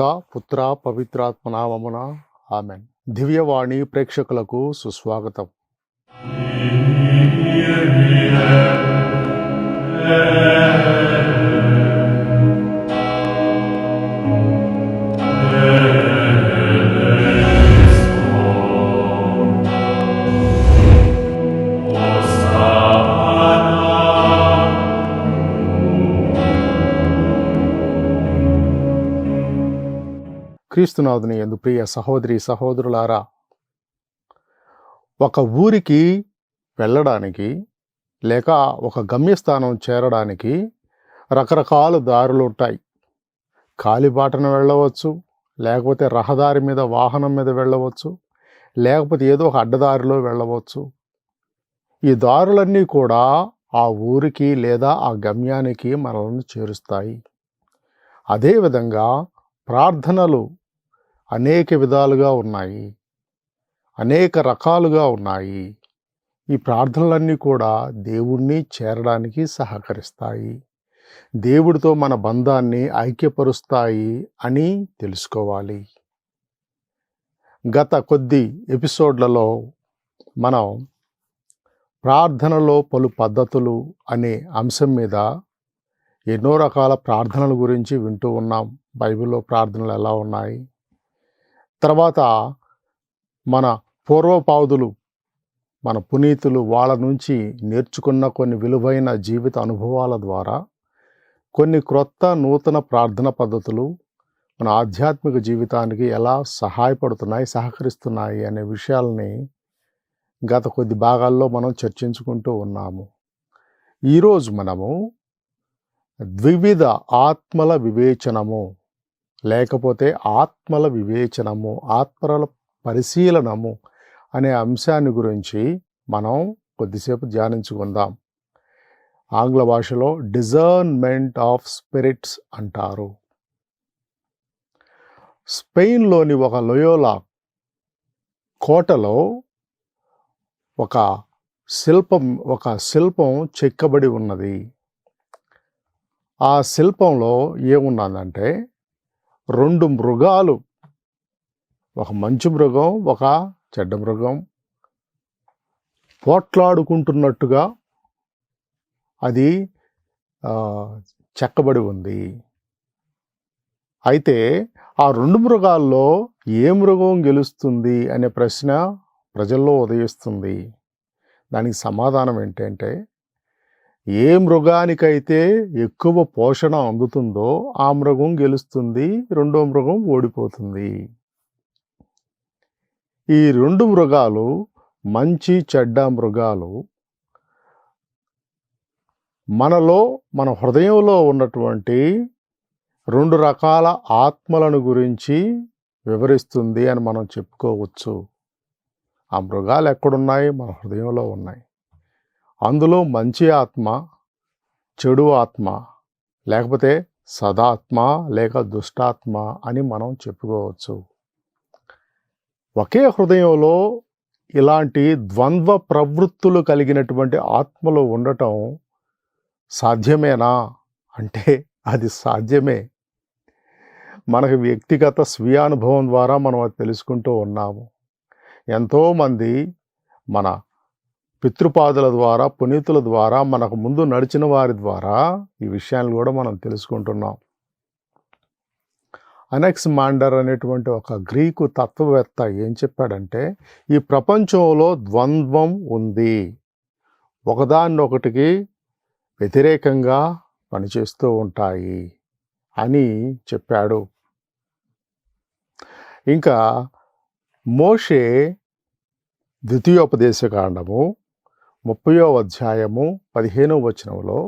పిత పుత్ర పవిత్రాత్మ నామమున ఆమెన్. దివ్యవాణి ప్రేక్షకులకు సుస్వాగతం. క్రీస్తునాథుని యందు ప్రియ సహోదరి సహోదరులారా, ఒక ఊరికి వెళ్ళడానికి లేక ఒక గమ్యస్థానం చేరడానికి రకరకాల దారులు ఉంటాయి. కాలిబాటన వెళ్ళవచ్చు, లేకపోతే రహదారి మీద వాహనం మీద వెళ్ళవచ్చు, లేకపోతే ఏదో ఒక అడ్డదారిలో వెళ్ళవచ్చు. ఈ దారులన్నీ కూడా ఆ ఊరికి లేదా ఆ గమ్యానికి మనల్ని చేరుస్తాయి. అదేవిధంగా ప్రార్థనలు అనేక విధాలుగా ఉన్నాయి, అనేక రకాలుగా ఉన్నాయి. ఈ ప్రార్థనలన్నీ కూడా దేవుణ్ణి చేరడానికి సహకరిస్తాయి, దేవుడితో మన బంధాన్ని ఐక్యపరుస్తాయి అని తెలుసుకోవాలి. గత కొద్ది ఎపిసోడ్లలో మనం ప్రార్థనలో పలు పద్ధతులు అనే అంశం మీద ఎన్నో రకాల ప్రార్థనల గురించి వింటూ ఉన్నాం. బైబిల్లో ప్రార్థనలు ఎలా ఉన్నాయి, తర్వాత మన పూర్వపాదులు, మన పునీతులు వాళ్ళ నుంచి నేర్చుకున్న కొన్ని విలువైన జీవిత అనుభవాల ద్వారా కొన్ని క్రొత్త నూతన ప్రార్థన పద్ధతులు మన ఆధ్యాత్మిక జీవితానికి ఎలా సహాయపడుతున్నాయి, సహకరిస్తున్నాయి అనే విషయాలని గత కొద్ది భాగాల్లో మనం చర్చించుకుంటూ ఉన్నాము. ఈరోజు మనము ద్వివిధ ఆత్మల వివేచనము లేకపోతే ఆత్మల వివేచనము, ఆత్మల పరిశీలనము అనే అంశాన్ని గురించి మనం కొద్దిసేపు ధ్యానించుకుందాం. ఆంగ్ల భాషలో డిజర్న్మెంట్ ఆఫ్ స్పిరిట్స్ అంటారు. స్పెయిన్లోని ఒక లోయోలా కోటలో ఒక శిల్పం చెక్కబడి ఉన్నది. ఆ శిల్పంలో ఏమున్నదంటే 2 మృగాలు, ఒక మంచి మృగం, ఒక చెడ్డ మృగం పోట్లాడుకుంటున్నట్టుగా అది చెక్కబడి ఉంది. అయితే ఆ 2 మృగాల్లో ఏ మృగం గెలుస్తుంది అనే ప్రశ్న ప్రజల్లో ఉదయిస్తుంది. దానికి సమాధానం ఏంటంటే, ఏ మృగానికైతే ఎక్కువ పోషణ అందుతుందో ఆ మృగం గెలుస్తుంది, రెండో మృగం ఓడిపోతుంది. ఈ 2 మృగాలు మంచి చెడ్డ మృగాలు మనలో, మన హృదయంలో ఉన్నటువంటి 2 రకాల ఆత్మలను గురించి వివరిస్తుంది అని మనం చెప్పుకోవచ్చు. ఆ మృగాలు ఎక్కడున్నాయి? మన హృదయంలో ఉన్నాయి. అందులో మంచి ఆత్మ, చెడు ఆత్మ, లేకపోతే సదాత్మ లేక దుష్టాత్మ అని మనం చెప్పుకోవచ్చు. ఒకే హృదయంలో ఇలాంటి ద్వంద్వ ప్రవృత్తులు కలిగినటువంటి ఆత్మలు ఉండటం సాధ్యమేనా అంటే అది సాధ్యమే. మనకు వ్యక్తిగత స్వీయానుభవం ద్వారా మనం అది తెలుసుకుంటూ ఉన్నాము. ఎంతోమంది మన పితృపాదుల ద్వారా, పునీతుల ద్వారా, మనకు ముందు నడిచిన వారి ద్వారా ఈ విషయాన్ని కూడా మనం తెలుసుకుంటున్నాం. అనెక్సిమాండర్ అనేటువంటి ఒక గ్రీకు తత్వవేత్త ఏం చెప్పాడంటే, ఈ ప్రపంచంలో ద్వంద్వం ఉంది, ఒకదాన్నొకటికి వ్యతిరేకంగా పనిచేస్తూ ఉంటాయి అని చెప్పాడు. ఇంకా మోషే ద్వితీయోపదేశకాండము 30వ అధ్యాయము 15వ వచనంలో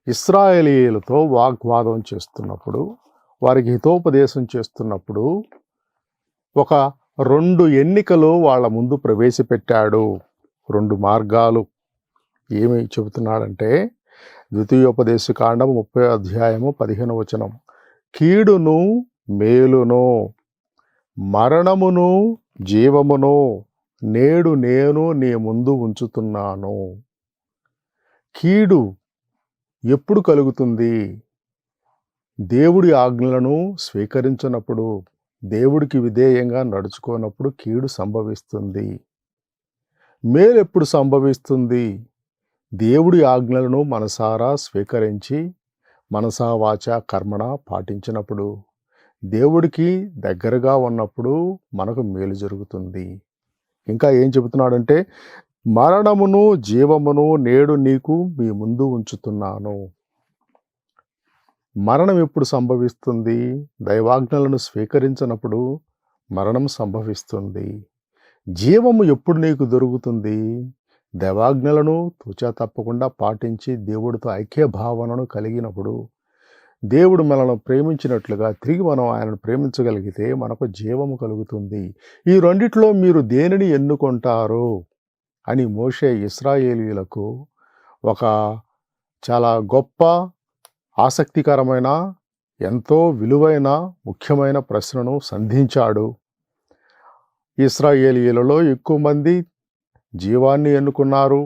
ఇశ్రాయేలీయులతో వాగ్వాదం చేస్తున్నప్పుడు, వారికి హితోపదేశం చేస్తున్నప్పుడు ఒక 2 ఎన్నికలు వాళ్ళ ముందు ప్రవేశపెట్టాడు. 2 మార్గాలు. ఏమి చెబుతున్నాడంటే, ద్వితీయోపదేశకాండం 30వ అధ్యాయము 15వ వచనం, కీడును మేలును, మరణమును జీవమును నేడు నేను నీ ముందు ఉంచుతున్నాను. కీడు ఎప్పుడు కలుగుతుంది? దేవుడి ఆజ్ఞలను స్వీకరించినప్పుడు, దేవుడికి విధేయంగా నడుచుకోనప్పుడు కీడు సంభవిస్తుంది. మేలెప్పుడు సంభవిస్తుంది? దేవుడి ఆజ్ఞలను మనసారా స్వీకరించి మనసా వాచ కర్మణ పాటించినప్పుడు, దేవుడికి దగ్గరగా ఉన్నప్పుడు మనకు మేలు జరుగుతుంది. ఇంకా ఏం చెబుతున్నాడంటే, మరణమును జీవమును నేడు నీకు మీ ముందు ఉంచుతున్నాను. మరణం ఎప్పుడు సంభవిస్తుంది? దైవాజ్ఞలను స్వీకరించినప్పుడు మరణం సంభవిస్తుంది. జీవము ఎప్పుడు నీకు దొరుకుతుంది? దైవాజ్ఞలను తూచా తప్పకుండా పాటించి దేవుడితో ఐక్య భావనను కలిగినప్పుడు, దేవుడు మనల్ని ప్రేమించినట్లుగా తిరిగి మనం ఆయనను ప్రేమించగలిగితే మనకు జీవము కలుగుతుంది. ఈ రెండిట్లో మీరు దేనిని ఎన్నుకుంటారు అని మోషే ఇశ్రాయేలీయులకు ఒక చాలా గొప్ప, ఆసక్తికరమైన, ఎంతో విలువైన, ముఖ్యమైన ప్రశ్నను సంధించాడు. ఇశ్రాయేలీయులలో ఎక్కువ మంది జీవాన్ని ఎన్నుకున్నారు,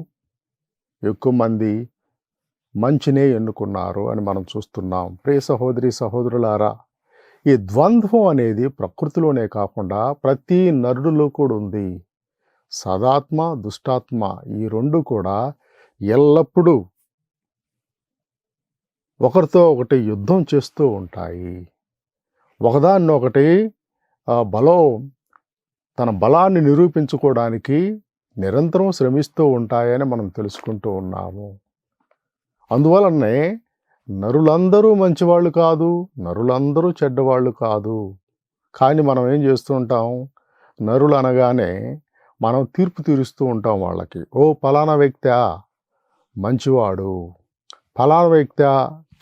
ఎక్కువ మంది మంచినే ఎన్నుకున్నారు అని మనం చూస్తున్నాం. ప్రియ సహోదరి సహోదరులారా, ఈ ద్వంద్వం అనేది ప్రకృతిలోనే కాకుండా ప్రతి నరుడిలో కూడా ఉంది. సదాత్మ, దుష్టాత్మ ఈ రెండు కూడా ఎల్లప్పుడూ ఒకరితో ఒకటి యుద్ధం చేస్తూ ఉంటాయి. ఒకదాన్నొకటి తన బలాన్ని నిరూపించుకోవడానికి నిరంతరం శ్రమిస్తూ ఉంటాయని మనం తెలుసుకుంటూ ఉన్నాము. అందువలనే నరులందరూ మంచివాళ్ళు కాదు, నరులందరూ చెడ్డవాళ్ళు కాదు. కానీ మనం ఏం చేస్తూ ఉంటాం? నరులు అనగానే మనం తీర్పు తీరుస్తూ ఉంటాం వాళ్ళకి. ఓ ఫలానా వ్యక్తి మంచివాడు, ఫలానా వ్యక్తి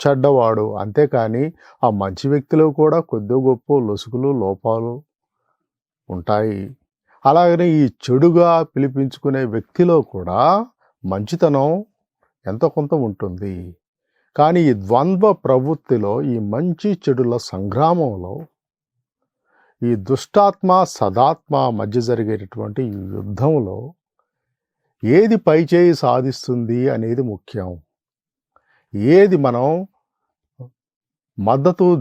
చెడ్డవాడు. అంతేకాని ఆ మంచి వ్యక్తిలో కూడా కొద్ది గొప్ప లొసుగులు, లోపాలు ఉంటాయి. అలాగనే ఈ చెడుగా పిలిపించుకునే వ్యక్తిలో కూడా మంచితనం ఎంతో కొంత ఉంటుంది. కానీ ఈ ద్వంద్వ ప్రవృత్తిలో, ఈ మంచి చెడుల సంగ్రామంలో, ఈ దుష్టాత్మ సదాత్మ మధ్య జరిగేటటువంటి ఈ యుద్ధంలో ఏది పైచేయి సాధిస్తుంది అనేది ముఖ్యం. ఏది మనం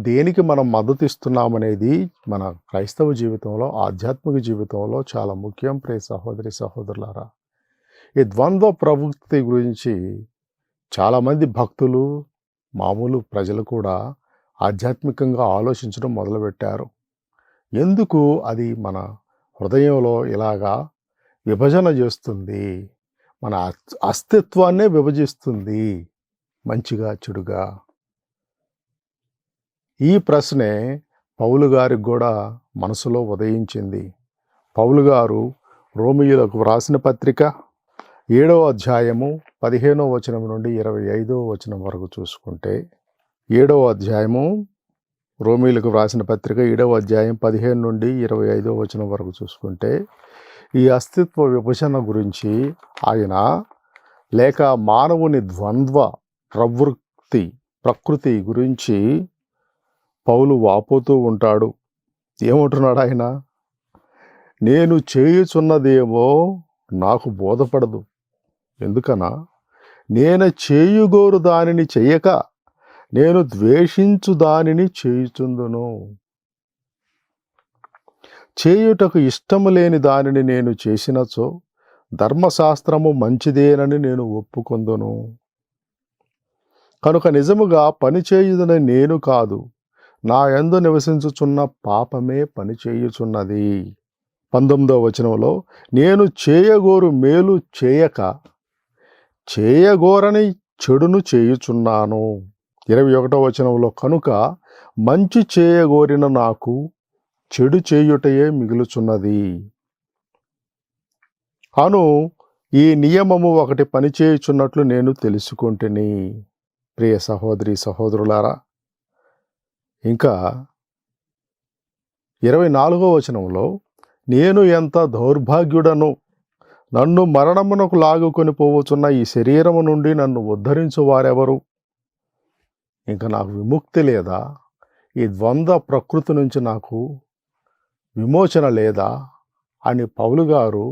దేనికి మనం మద్దతు ఇస్తున్నామనేది మన క్రైస్తవ జీవితంలో, ఆధ్యాత్మిక జీవితంలో చాలా ముఖ్యం. ప్రియ సహోదరి సహోదరులారా, ఈ ద్వంద్వ ప్రవృత్తి గురించి చాలామంది భక్తులు, మామూలు ప్రజలు కూడా ఆధ్యాత్మికంగా ఆలోచించడం మొదలుపెట్టారు. ఎందుకు అది మన హృదయంలో ఇలాగా విభజన చేస్తుంది? మన అస్తిత్వాన్నే విభజిస్తుంది, మంచిగా చెడుగా. ఈ ప్రశ్నే పౌలు గారికి కూడా మనసులో ఉదయించింది. పౌలు గారు రోమియోలకు వ్రాసిన పత్రిక 7వ అధ్యాయము 15వ వచనం నుండి 25వ వచనం వరకు చూసుకుంటే, 7వ అధ్యాయము రోమియోలకు వ్రాసిన పత్రిక 7వ అధ్యాయం 15 నుండి 25వ వచనం వరకు చూసుకుంటే, ఈ అస్తిత్వ విభజన గురించి ఆయన, లేక మానవుని ద్వంద్వ ప్రకృతి గురించి పౌలు వాపోతూ ఉంటాడు. ఏమంటున్నాడు ఆయన? నేను చేయుచున్నదేమో నాకు బోధపడదు. ఎందుకనా? నేను చేయుగోరు దానిని చెయ్యక నేను ద్వేషించు దానిని చేయుచుందును. చేయుటకు ఇష్టము లేని దానిని నేను చేసినచో ధర్మశాస్త్రము మంచిదేనని నేను ఒప్పుకొందును. కనుక నిజముగా పనిచేయుదని నేను కాదు, నా యందు నివసించుచున్న పాపమే పనిచేయుచున్నది. 19వ వచనంలో, నేను చేయగోరు మేలు చేయక చేయగోరని చెడును చేయుచున్నాను. 21వ వచనంలో, కనుక మంచి చేయగోరిన నాకు చెడు చేయుటయే మిగులుచున్నది అను ఈ నియమము ఒకటి పనిచేయుచున్నట్లు నేను తెలుసుకుంటుని. ప్రియ సహోదరి సహోదరులారా, ఇంకా 24వ వచనంలో, నేను ఎంత దౌర్భాగ్యుడను, నన్ను మరణమునకు లాగుకొని పోవచున్న ఈ శరీరము నుండి నన్ను ఉద్ధరించు వారెవరు? ఇంకా నాకు విముక్తి లేదా? ఈ ద్వంద్వ ప్రకృతి నుంచి నాకు విమోచన లేదా అని పౌలు గారు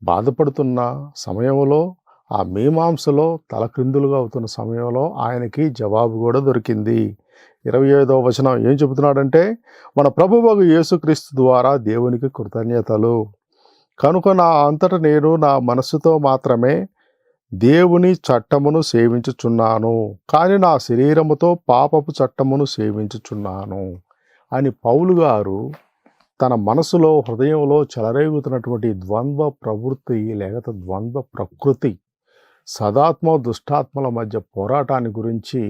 బాధపడుతున్న సమయంలో, ఆ మీమాంసలో తలక్రిందులుగా అవుతున్న సమయంలో ఆయనకి జవాబు కూడా దొరికింది. 25వ వచనం ఏం చెబుతున్నాడంటే, మన ప్రభువగు యేసుక్రీస్తు ద్వారా దేవునికి కృతజ్ఞతలు. కనుక నా అంతట నేను నా మనస్సుతో మాత్రమే దేవుని చట్టమును సేవించుచున్నాను, కానీ నా శరీరముతో పాపపు చట్టమును సేవించుచున్నాను అని పౌలు గారు తన మనసులో, హృదయంలో చెలరేగుతున్నటువంటి ద్వంద్వ ప్రవృత్తి లేకపోతే ద్వంద్వ ప్రకృతి, సదాత్మ దుష్టాత్మల మధ్య పోరాటాన్ని గురించి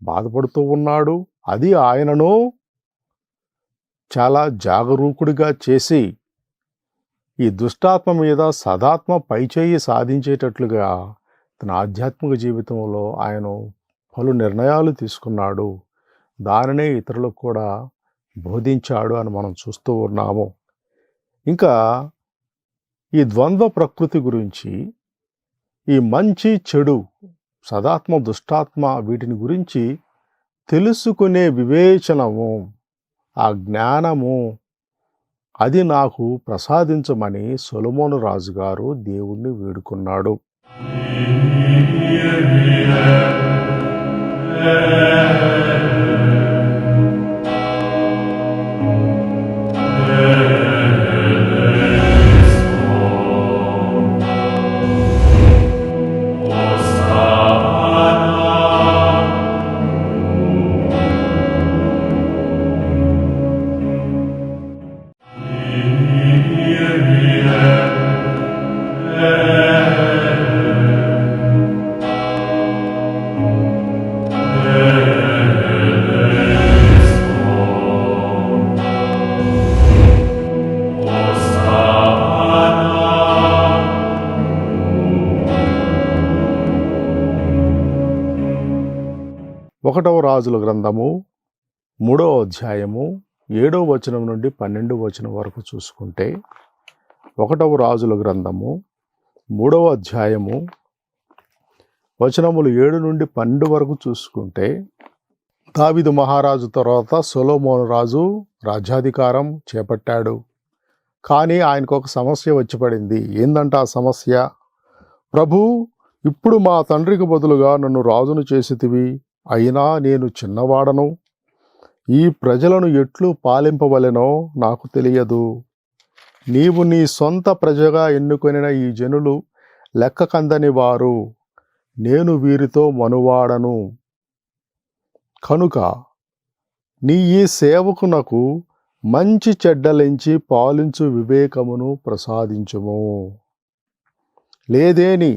బాధపడుతూ ఉన్నాడు. అది ఆయనను చాలా జాగరూకుడిగా చేసి ఈ దుష్టాత్మ మీద సదాత్మ పైచేయి సాధించేటట్లుగా తన ఆధ్యాత్మిక జీవితంలో ఆయన పలు నిర్ణయాలు తీసుకున్నాడు. దానినే ఇతరులకు కూడా బోధించాడు అని మనం చూస్తూ ఉన్నాము. ఇంకా ఈ ద్వంద్వ ప్రకృతి గురించి, ఈ మంచి చెడు, సదాత్మ దుష్టాత్మ వీటిని గురించి తెలుసుకునే వివేచనము, ఆ జ్ఞానము అది నాకు ప్రసాదించమని సొలొమోను రాజు గారు దేవుణ్ణి వేడుకున్నాడు. ఒకటవ రాజుల గ్రంథము 3వ అధ్యాయము 7వ వచనం నుండి 12వ వచనం వరకు చూసుకుంటే, ఒకటవ రాజుల గ్రంథము 3వ అధ్యాయము వచనములు 7 నుండి 12 వరకు చూసుకుంటే, దావీదు మహారాజు తర్వాత సొలొమోను రాజు రాజ్యాధికారం చేపట్టాడు. కానీ ఆయనకు ఒక సమస్య వచ్చి పడింది. ఏందంట ఆ సమస్య? ప్రభు, ఇప్పుడు మా తండ్రికి బదులుగా నన్ను రాజును చేసితివి, అయినా నేను చిన్నవాడను. ఈ ప్రజలను ఎట్లు పాలింపవలెనో నాకు తెలియదు. నీవు నీ సొంత ప్రజగా ఎన్నుకొనిన ఈ జనులు లెక్క కందని వారు, నేను వీరితో మనువాడను. కనుక నీ ఈ సేవకునకు మంచి చెడ్డలించి పాలించు వివేకమును ప్రసాదించుము. లేదేని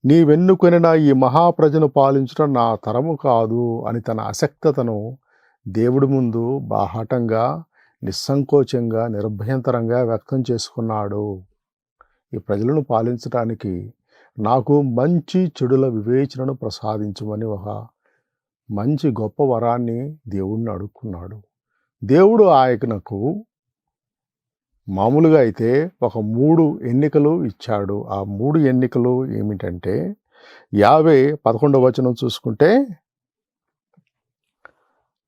నీవెన్నుకొనిన ఈ మహాప్రజను పాలించడం నా తరము కాదు అని తన అశక్తతను దేవుడి ముందు బాహాటంగా, నిస్సంకోచంగా, నిర్భయంతరంగా వ్యక్తం చేసుకున్నాడు. ఈ ప్రజలను పాలించడానికి నాకు మంచి చెడుల వివేచనను ప్రసాదించమని ఒక మంచి గొప్ప వరాన్ని దేవుణ్ణి అడుక్కున్నాడు. దేవుడు ఆయనకు మామూలుగా అయితే ఒక 3 ఎన్నికలు ఇచ్చాడు. ఆ 3 ఎన్నికలు ఏమిటంటే, 11వ వచనం చూసుకుంటే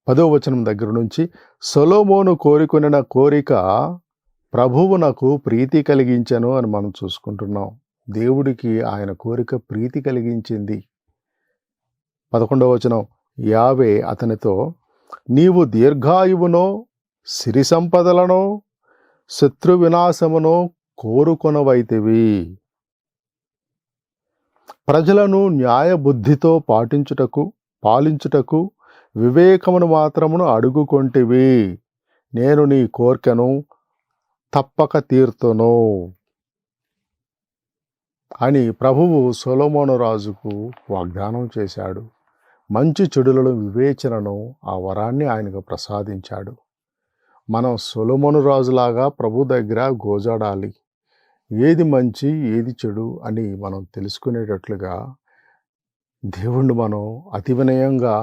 10వ వచనం దగ్గర నుంచి, సొలొమోను కోరుకొనిన కోరిక ప్రభువునకు ప్రీతి కలిగించెను అని మనం చూసుకుంటున్నాం. దేవుడికి ఆయన కోరిక ప్రీతి కలిగించింది. 11వ వచనం, యావే అతనితో, నీవు దీర్ఘాయువునో సిరి సంపదలనో శత్రు వినాశమును కోరుకొనవైతివి. ప్రజలను న్యాయబుద్ధితో పాలించుటకు వివేకమును మాత్రమును అడుగుకొంటివి. నేను నీ కోర్కెను తప్పక తీర్తును అని ప్రభువు సొలొమోను రాజుకు వాగ్దానం చేశాడు. మంచి చెడులలో వివేచనను, ఆ వరాన్ని ఆయనకు ప్రసాదించాడు. మనం సొలొమోను రాజులాగా ప్రభు దగ్గర గోజాడాలి. ఏది మంచి ఏది చెడు అని మనం తెలుసుకునేటట్లుగా దేవుణ్ణి మనం అతి వినయంగా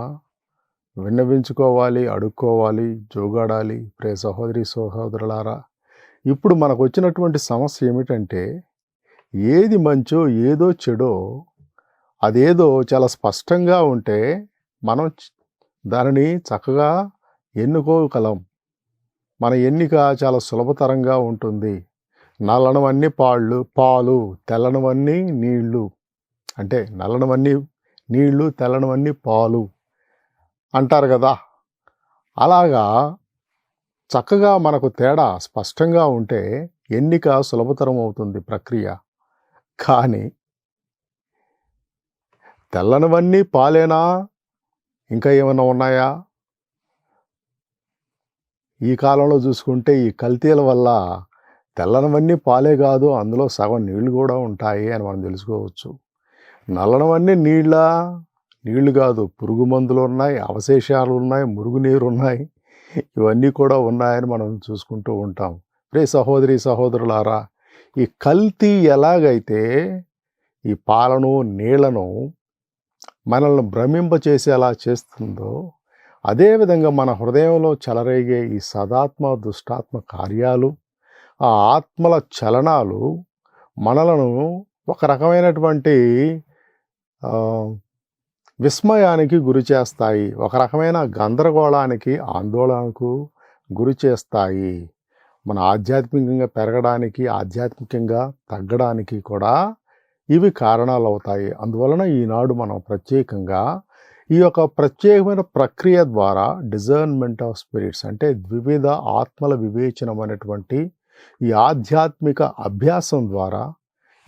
విన్నవించుకోవాలి, అడుక్కోవాలి, జోగాడాలి. ప్రియ సహోదరి సహోదరులారా, ఇప్పుడు మనకు వచ్చినటువంటి సమస్య ఏమిటంటే, ఏది మంచో ఏదో చెడో అదేదో చాలా స్పష్టంగా ఉంటే మనం దానిని చక్కగా ఎన్నుకోగలం. మన ఎన్నిక చాలా సులభతరంగా ఉంటుంది. నల్లనవన్నీ పాలు, తెల్లనవన్నీ నీళ్లు. అంటే నల్లనవన్నీ నీళ్లు, తెల్లనవన్నీ పాలు అంటారు కదా. అలాగా చక్కగా మనకు తేడా స్పష్టంగా ఉంటే ఎన్నిక సులభతరం అవుతుంది ప్రక్రియ. కానీ తెల్లనివన్నీ పాలేనా? ఇంకా ఏమైనా ఉన్నాయా? ఈ కాలంలో చూసుకుంటే ఈ కల్తీల వల్ల తెల్లనివన్నీ పాలే కాదు, అందులో సగం నీళ్లు కూడా ఉంటాయి అని మనం తెలుసుకోవచ్చు. నల్లనివన్నీ నీళ్లు కాదు, పురుగు మందులు ఉన్నాయి, అవశేషాలు ఉన్నాయి, మురుగునీరు ఉన్నాయి, ఇవన్నీ కూడా ఉన్నాయని మనం చూసుకుంటూ ఉంటాం. ప్రియ సహోదరి సహోదరులారా, ఈ కల్తీ ఎలాగైతే ఈ పాలను నీళ్లను మనల్ని భ్రమింపచేసేలా చేస్తుందో, అదేవిధంగా మన హృదయంలో చెలరేగే ఈ సదాత్మ దుష్టాత్మ కార్యాలు, ఆ ఆత్మల చలనాలు మనలను ఒక రకమైనటువంటి విస్మయానికి గురి చేస్తాయి, ఒక రకమైన గందరగోళానికి ఆందోళనకు గురి చేస్తాయి. మన ఆధ్యాత్మికంగా పెరగడానికి, ఆధ్యాత్మికంగా తగ్గడానికి కూడా ఇవి కారణాలు అవుతాయి. అందువలన ఈనాడు మనం ప్రత్యేకంగా ఈ యొక్క ప్రత్యేకమైన ప్రక్రియ ద్వారా డిజర్న్మెంట్ ఆఫ్ స్పిరిట్స్ అంటే ద్వివిధ ఆత్మల వివేచనం అనేటువంటి ఈ ఆధ్యాత్మిక అభ్యాసం ద్వారా,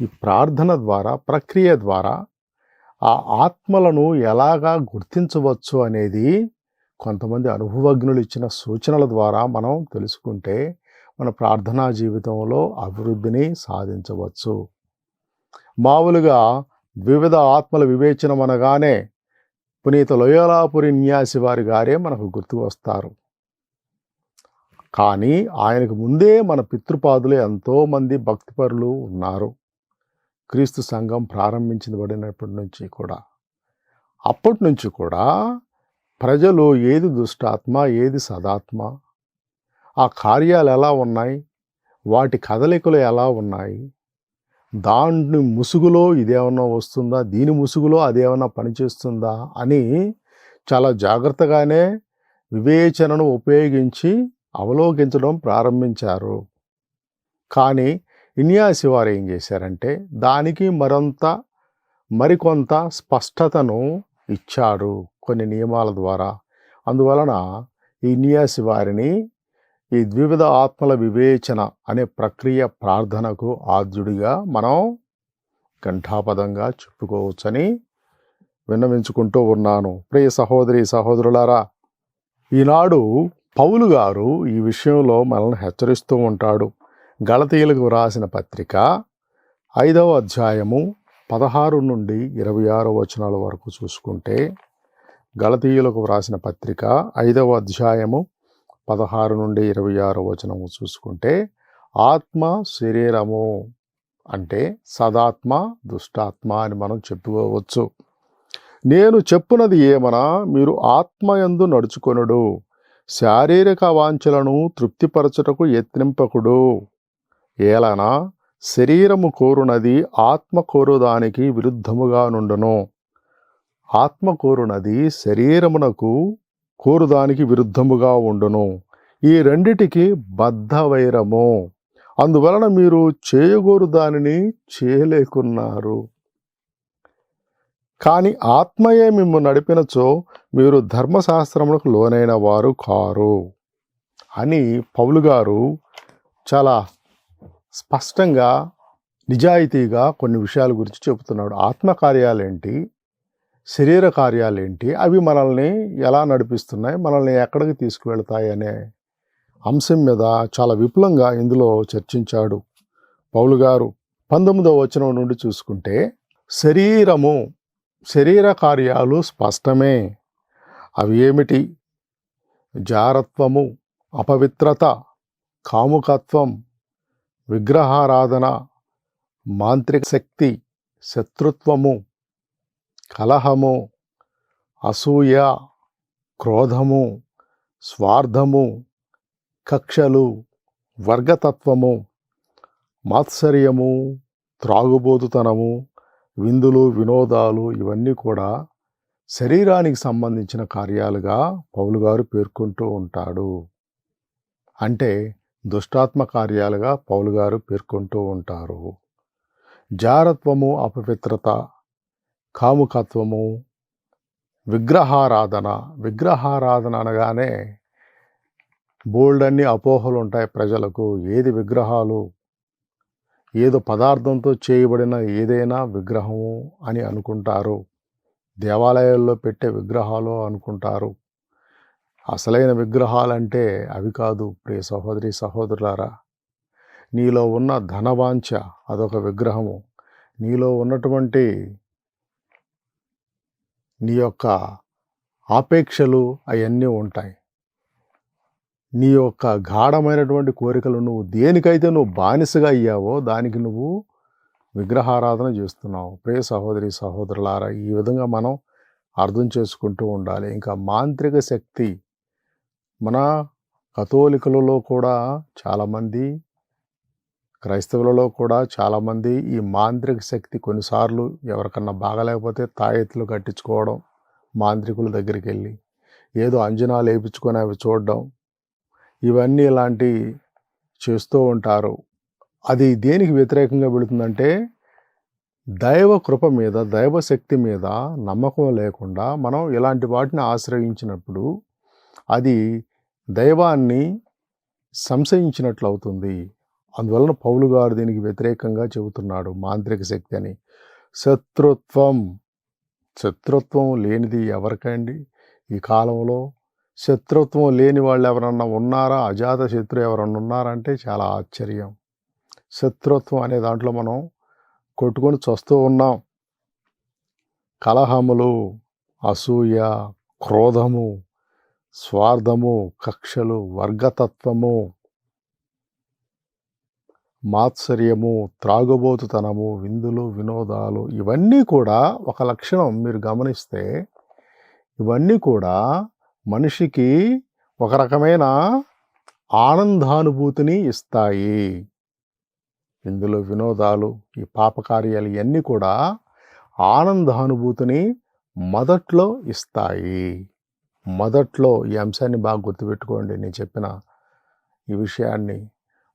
ఈ ప్రార్థన ద్వారా, ప్రక్రియ ద్వారా ఆ ఆత్మలను ఎలాగా గుర్తించవచ్చు అనేది కొంతమంది అనుభవజ్ఞులు ఇచ్చిన సూచనల ద్వారా మనం తెలుసుకుంటే మన ప్రార్థనా జీవితంలో అభివృద్ధిని సాధించవచ్చు. మామూలుగా వివిధ ఆత్మల వివేచనం అనగానే పునీత లోయోలాపురి ఇగ్నాసి వారి గారే మనకు గుర్తుకు వస్తారు. కానీ ఆయనకు ముందే మన పితృపాదులు ఎంతోమంది భక్తిపరులు ఉన్నారు. క్రీస్తు సంఘం ప్రారంభించబడినప్పటి నుంచి కూడా, అప్పటి నుంచి కూడా ప్రజలు ఏది దుష్టాత్మ, ఏది సదాత్మ, ఆ కార్యాలు ఎలా ఉన్నాయి, వాటి కదలికలు ఎలా ఉన్నాయి, దాని ముసుగులో ఇదేమన్నా వస్తుందా, దీని ముసుగులో అదేమన్నా పనిచేస్తుందా అని చాలా జాగ్రత్తగానే వివేచనను ఉపయోగించి అవలోకించడం ప్రారంభించారు. కానీ ఇగ్నాసి వారు ఏం చేశారంటే దానికి మరికొంత స్పష్టతను ఇచ్చారు కొన్ని నియమాల ద్వారా. అందువలన ఇగ్నాసి వారిని ఈ ద్వివిధ ఆత్మల వివేచన అనే ప్రక్రియ ప్రార్థనకు ఆద్యుడిగా మనం ఘంటాపదంగా చెప్పుకోవచ్చని విన్నవించుకుంటూ ఉన్నాను. ప్రియ సహోదరి సహోదరులారా, ఈనాడు పౌలు గారు ఈ విషయంలో మనల్ని హెచ్చరిస్తూ ఉంటాడు. గలతీయులకు వ్రాసిన పత్రిక 5వ అధ్యాయము 16 నుండి 26 వచనాల వరకు చూసుకుంటే, గలతీయులకు వ్రాసిన పత్రిక 5వ అధ్యాయము 16 నుండి 26 వచనము చూసుకుంటే, ఆత్మ శరీరము అంటే సదాత్మ దుష్టాత్మ అని మనం చెప్పుకోవచ్చు. నేను చెప్పునది ఏమనా, మీరు ఆత్మయందు నడుచుకొనుడు, శారీరక వాంఛలను తృప్తిపరచుటకు యత్నింపకుడు. ఏలనా శరీరము కోరునది ఆత్మ కోరుదానికి విరుద్ధముగా నుండును, ఆత్మ కోరునది శరీరమునకు కోరుదానికి విరుద్ధముగా ఉండును. ఈ రెండిటికి బద్ధ వైరము. అందువలన మీరు చేయగోరు దానిని చేయలేకున్నారు. కానీ ఆత్మయే మిమ్ము నడిపినచో మీరు ధర్మశాస్త్రములకు లోనైన వారు కారు అని పౌలు గారు చాలా స్పష్టంగా నిజాయితీగా కొన్ని విషయాల గురించి చెబుతున్నాడు. ఆత్మకార్యాలేంటి, శరీర కార్యాలేంటి, అవి మనల్ని ఎలా నడిపిస్తున్నాయి, మనల్ని ఎక్కడికి తీసుకువెళ్తాయి అనే అంశం మీద చాలా విపులంగా ఇందులో చర్చించాడు పౌలు గారు. 19వ వచనం నుండి చూసుకుంటే, శరీర కార్యాలు స్పష్టమే. అవి ఏమిటి? జారత్వము, అపవిత్రత, కాముకత్వం, విగ్రహారాధన, మాంత్రిక శక్తి, శత్రుత్వము, కలహము, అసూయ, క్రోధము, స్వార్థము, కక్షలు, వర్గతత్వము, మాత్సర్యము, త్రాగుబోతుతనము, విందులు, వినోదాలు, ఇవన్నీ కూడా శరీరానికి సంబంధించిన కార్యాలుగా పౌలు గారు పేర్కొంటూ ఉంటాడు. అంటే దుష్టాత్మ కార్యాలుగా పౌలు గారు పేర్కొంటూ ఉంటారు. జారత్వము, అపవిత్రత, కాముకత్వము, విగ్రహారాధన అనగానే బోల్డన్ని అపోహలు ఉంటాయి ప్రజలకు. ఏది విగ్రహాలు, ఏదో పదార్థంతో చేయబడిన ఏదైనా విగ్రహము అని అనుకుంటారు. దేవాలయాల్లో పెట్టే విగ్రహాలు అనుకుంటారు. అసలైన విగ్రహాలంటే అవి కాదు ప్రియ సహోదరి సహోదరులారా. నీలో ఉన్న ధనవాంఛ అదొక విగ్రహము. నీలో ఉన్నటువంటి నీ యొక్క ఆపేక్షలు అవన్నీ ఉంటాయి. నీ యొక్క గాఢమైనటువంటి కోరికలు నువ్వు దేనికైతే నువ్వు బానిసగా అయ్యావో దానికి నువ్వు విగ్రహారాధన చేస్తున్నావు. ప్రియ సహోదరి సహోదరులారా, ఈ విధంగా మనం అర్థం చేసుకుంటూ ఉండాలి. ఇంకా మాంత్రిక శక్తి, మన కథోలికులలో కూడా చాలామంది, క్రైస్తవులలో కూడా చాలామంది ఈ మాంత్రిక శక్తి కొన్నిసార్లు ఎవరికన్నా బాగాలేకపోతే తాయెత్తులు కట్టించుకోవడం, మాంత్రికుల దగ్గరికి వెళ్ళి ఏదో అంజనాలు వేయించుకొని అవి చూడడం, ఇవన్నీ ఇలాంటి చేస్తూ ఉంటారు. అది దేనికి వ్యతిరేకంగా వెళుతుందంటే దైవ కృప మీద, దైవశక్తి మీద నమ్మకం లేకుండా మనం ఇలాంటి వాటిని ఆశ్రయించినప్పుడు అది దైవాన్ని సంశయించినట్లు అవుతుంది. అందువలన పౌలు గారు దీనికి వ్యతిరేకంగా చెబుతున్నాడు మాంత్రిక శక్తి అని. శత్రుత్వం లేనిది ఎవరికండి ఈ కాలంలో? శత్రుత్వం లేని వాళ్ళు ఎవరన్నా ఉన్నారా? అజాత శత్రు ఎవరన్నా ఉన్నారంటే చాలా ఆశ్చర్యం. శత్రుత్వం అనే దాంట్లో మనం కొట్టుకొని చస్తూ ఉన్నాం. కలహములు, అసూయ, క్రోధము, స్వార్థము, కక్షలు, వర్గతత్వము, మాత్సర్యము, త్రాగుబోతుతనము, విందులు, వినోదాలు, ఇవన్నీ కూడా ఒక లక్షణం. మీరు గమనిస్తే ఇవన్నీ కూడా మనిషికి ఒక రకమైన ఆనందానుభూతిని ఇస్తాయి. విందులు, వినోదాలు, ఈ పాపకార్యాలు ఇవన్నీ కూడా ఆనందానుభూతిని మొదట్లో ఇస్తాయి. మొదట్లో ఈ అంశాన్ని బాగా గుర్తుపెట్టుకోండి. నేను చెప్పిన ఈ విషయాన్ని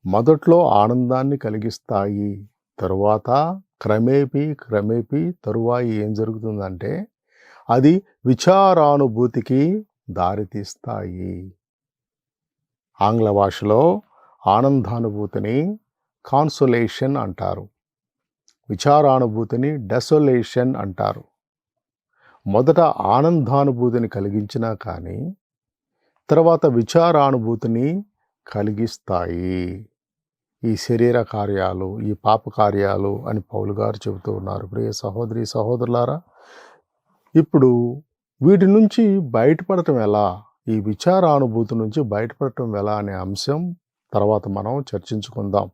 మొదట్లో ఆనందాన్ని కలిగిస్తాయి. తరువాత క్రమేపీ తరువాయి ఏం జరుగుతుందంటే అది విచారానుభూతికి దారితీస్తాయి. ఆంగ్ల భాషలో ఆనందానుభూతిని కాన్సోలేషన్ అంటారు, విచారానుభూతిని డెసోలేషన్ అంటారు. మొదట ఆనందానుభూతిని కలిగించినా కానీ తర్వాత విచారానుభూతిని కలిగిస్తాయి ఈ శరీర కార్యాలు, ఈ పాప కార్యాలు అని పౌలు గారు చెబుతూ ఉన్నారు. ప్రియ సహోదరి సహోదరులారా, ఇప్పుడు వీటి నుంచి బయటపడటం ఎలా, ఈ విచారానుభూతి నుంచి బయటపడటం ఎలా అనే అంశం తర్వాత మనం చర్చించుకుందాం.